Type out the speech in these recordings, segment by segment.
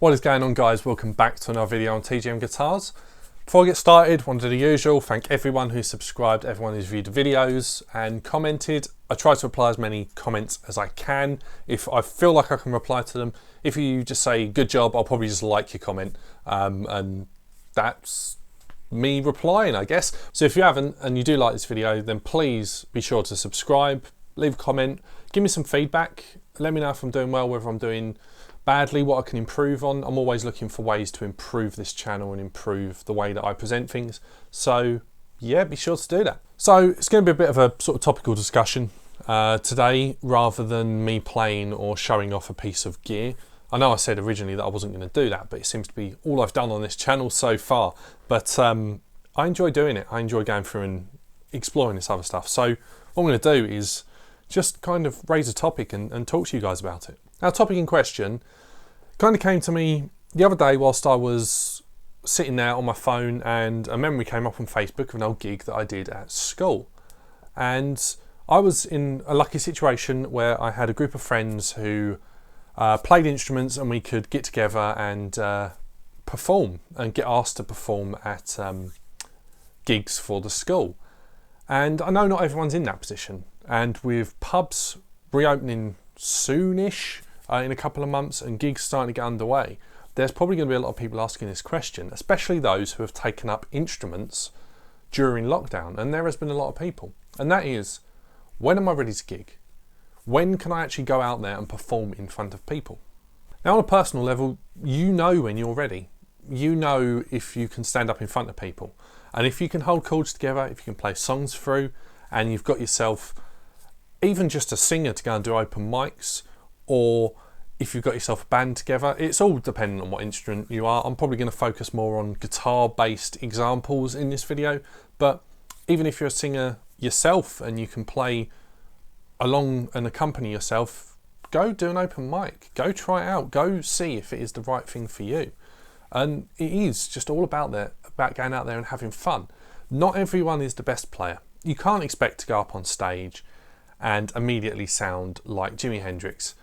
What is going on, guys? Welcome back to another video on TGM Guitars. Before I get started, want to do the usual, thank everyone who's subscribed, everyone who's viewed the videos and commented. I try to reply as many comments as I can. If I feel like I can reply to them, if you just say good job, I'll probably just like your comment, and that's me replying, I guess. So if you haven't and you do like this video, then please be sure to subscribe, leave a comment, give me some feedback, let me know if I'm doing well, whether I'm doing badly, what I can improve on. I'm always looking for ways to improve this channel and improve the way that I present things. So yeah, be sure to do that. So it's going to be a bit of a sort of topical discussion today, rather than me playing or showing off a piece of gear. I know I said originally that I wasn't going to do that, but it seems to be all I've done on this channel so far. But I enjoy doing it. I enjoy going through and exploring this other stuff. So what I'm going to do is just kind of raise a topic and talk to you guys about it. Now, the topic in question kind of came to me the other day whilst I was sitting there on my phone, and a memory came up on Facebook of an old gig that I did at school. And I was in a lucky situation where I had a group of friends who played instruments, and we could get together and perform and get asked to perform at gigs for the school. And I know not everyone's in that position, and with pubs reopening soonish, in a couple of months, and gigs starting to get underway, there's probably going to be a lot of people asking this question, especially those who have taken up instruments during lockdown. And there has been a lot of people, and that is, when am I ready to gig? When can I actually go out there and perform in front of people? Now, on a personal level, you know when you're ready. You know if you can stand up in front of people, and if you can hold chords together, if you can play songs through, and you've got yourself even just a singer to go and do open mics, or if you've got yourself a band together. It's all dependent on what instrument you are. I'm probably going to focus more on guitar-based examples in this video, but even if you're a singer yourself and you can play along and accompany yourself, go do an open mic, go try it out, go see if it is the right thing for you. And it is just all about going out there and having fun. Not everyone is the best player. You can't expect to go up on stage and immediately sound like Jimi Hendrix.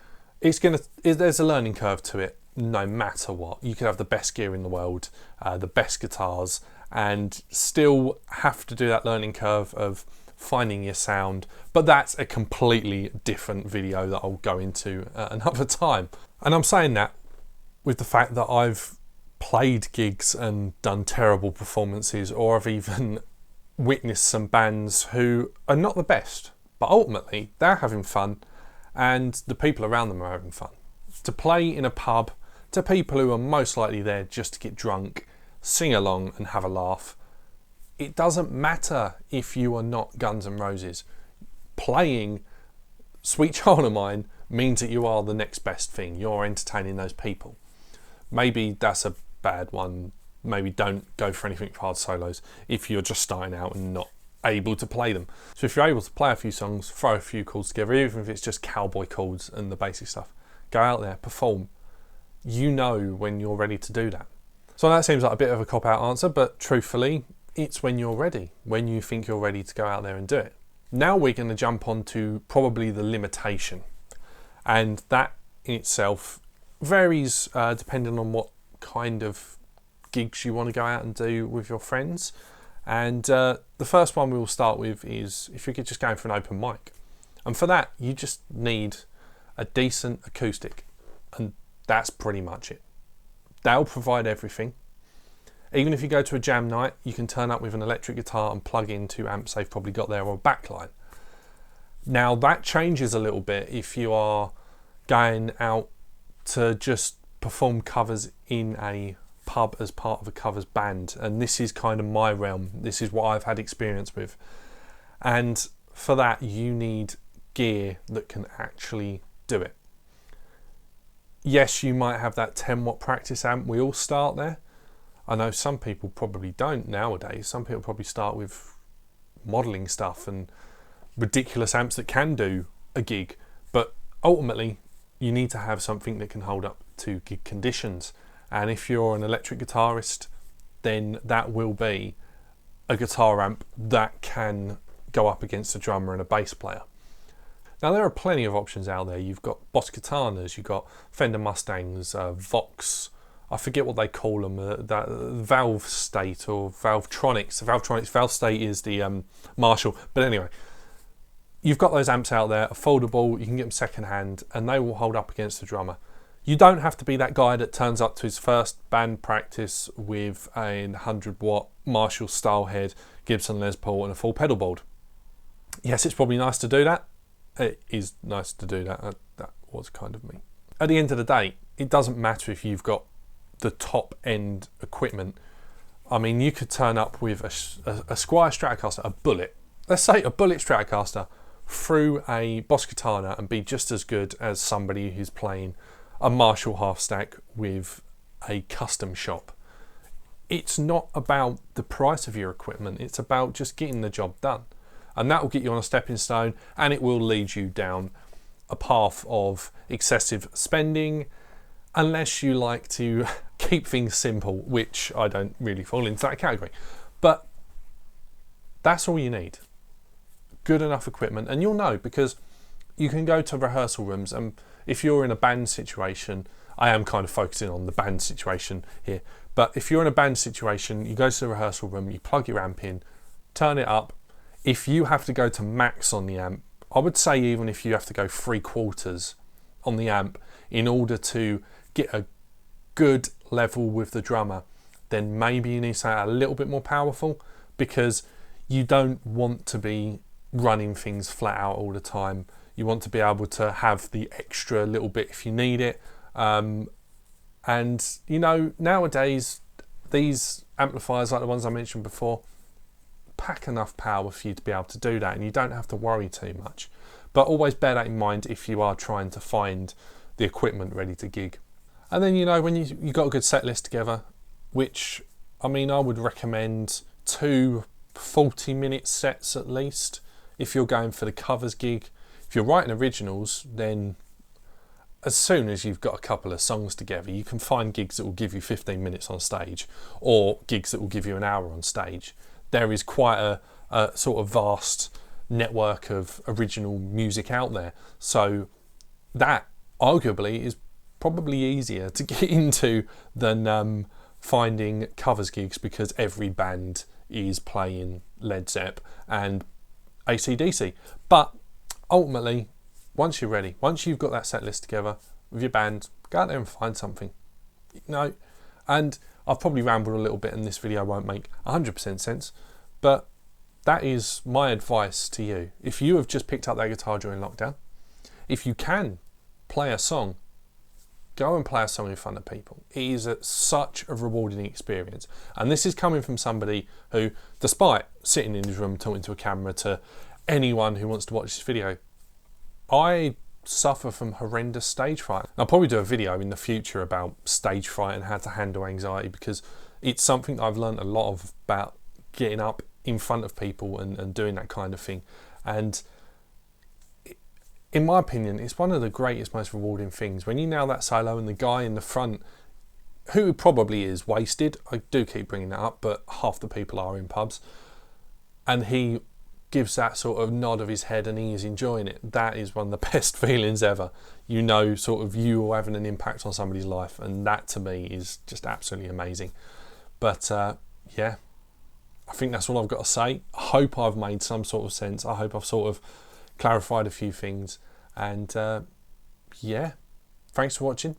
There's a learning curve to it, no matter what. You could have the best gear in the world, the best guitars, and still have to do that learning curve of finding your sound. But that's a completely different video that I'll go into another time. And I'm saying that with the fact that I've played gigs and done terrible performances, or I've even witnessed some bands who are not the best, but ultimately they're having fun, and the people around them are having fun. To play in a pub to people who are most likely there just to get drunk, sing along and have a laugh, it doesn't matter if you are not Guns N' Roses. Playing Sweet Child of Mine means that you are the next best thing. You're entertaining those people. Maybe that's a bad one. Maybe don't go for anything hard solos if you're just starting out and not able to play them. So if you're able to play a few songs, throw a few chords together, even if it's just cowboy chords and the basic stuff, go out there, perform. You know when you're ready to do that. So that seems like a bit of a cop-out answer, but truthfully, it's when you're ready, when you think you're ready to go out there and do it. Now we're going to jump on to probably the limitation, and that in itself varies depending on what kind of gigs you want to go out and do with your friends. And the first one we will start with is if you could just go for an open mic. And for that, you just need a decent acoustic. And that's pretty much it. They'll provide everything. Even if you go to a jam night, you can turn up with an electric guitar and plug into amps they've probably got there or a backline. Now that changes a little bit if you are going out to just perform covers in a pub as part of a covers band, and this is kind of my realm. This is what I've had experience with, and for that you need gear that can actually do it. Yes, you might have that 10-watt practice amp. We all start there. I know some people probably don't nowadays. Some people probably start with modelling stuff and ridiculous amps that can do a gig, but ultimately you need to have something that can hold up to gig conditions. And if you're an electric guitarist, then that will be a guitar amp that can go up against a drummer and a bass player. Now there are plenty of options out there. You've got Boss Katanas, you've got Fender Mustangs, Vox, I forget what they call them, that Valve State or Valvetronics. Valve State is the Marshall. But anyway, you've got those amps out there, affordable, you can get them second hand, and they will hold up against the drummer. You don't have to be that guy that turns up to his first band practice with a 100-watt Marshall style head, Gibson Les Paul, and a full pedal board. Yes, it's probably nice to do that. It is nice to do that. That was kind of me. At the end of the day, it doesn't matter if you've got the top end equipment. I mean, you could turn up with a Squier Stratocaster, a Bullet. Let's say a Bullet Stratocaster through a Boss Katana and be just as good as somebody who's playing a Marshall half stack with a custom shop. It's not about the price of your equipment, it's about just getting the job done. And that will get you on a stepping stone, and it will lead you down a path of excessive spending, unless you like to keep things simple, which I don't really fall into that category. But that's all you need. Good enough equipment, and you'll know, because you can go to rehearsal rooms, and if you're in a band situation, I am kind of focusing on the band situation here, but if you're in a band situation, you go to the rehearsal room, you plug your amp in, turn it up. If you have to go to max on the amp, I would say even if you have to go 3/4 on the amp in order to get a good level with the drummer, then maybe you need something a little bit more powerful, because you don't want to be running things flat out all the time. You want to be able to have the extra little bit if you need it. And you know, nowadays these amplifiers like the ones I mentioned before pack enough power for you to be able to do that, and you don't have to worry too much. But always bear that in mind if you are trying to find the equipment ready to gig. And then, you know, when you got a good set list together, which I mean, I would recommend 2 40-minute sets at least if you're going for the covers gig. If you're writing originals, then as soon as you've got a couple of songs together, you can find gigs that will give you 15 minutes on stage, or gigs that will give you an hour on stage. There is quite a sort of vast network of original music out there. So that arguably is probably easier to get into than finding covers gigs, because every band is playing Led Zepp and AC/DC. But ultimately, once you're ready, once you've got that set list together with your band, go out there and find something. You know, and I've probably rambled a little bit, and this video won't make 100% sense, but that is my advice to you. If you have just picked up that guitar during lockdown, if you can play a song, go and play a song in front of people. It is such a rewarding experience. And this is coming from somebody who, despite sitting in his room talking to a camera to anyone who wants to watch this video, I suffer from horrendous stage fright. I'll probably do a video in the future about stage fright and how to handle anxiety, because it's something I've learned a lot of about getting up in front of people and doing that kind of thing. And in my opinion, it's one of the greatest, most rewarding things. When you nail that solo and the guy in the front, who probably is wasted, I do keep bringing that up, but half the people are in pubs, and he gives that sort of nod of his head and he is enjoying it, that is one of the best feelings ever. You know, sort of you are having an impact on somebody's life, and that to me is just absolutely amazing. But yeah, I think that's all I've got to say. I hope I've made some sort of sense. I hope I've sort of clarified a few things. And yeah, thanks for watching.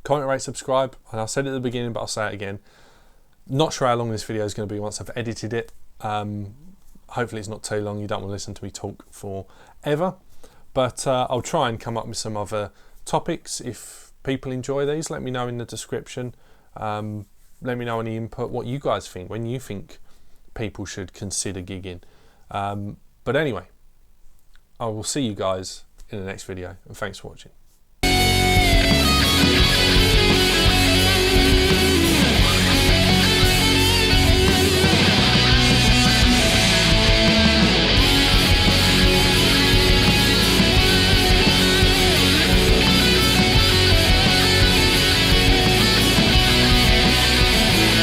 Comment, rate, subscribe. And I said it at the beginning, but I'll say it again. Not sure how long this video is going to be once I've edited it. Hopefully it's not too long. You don't want to listen to me talk forever. But I'll try and come up with some other topics. If people enjoy these, let me know in the description. Let me know any input, what you guys think, when you think people should consider gigging. But anyway, I will see you guys in the next video, and thanks for watching.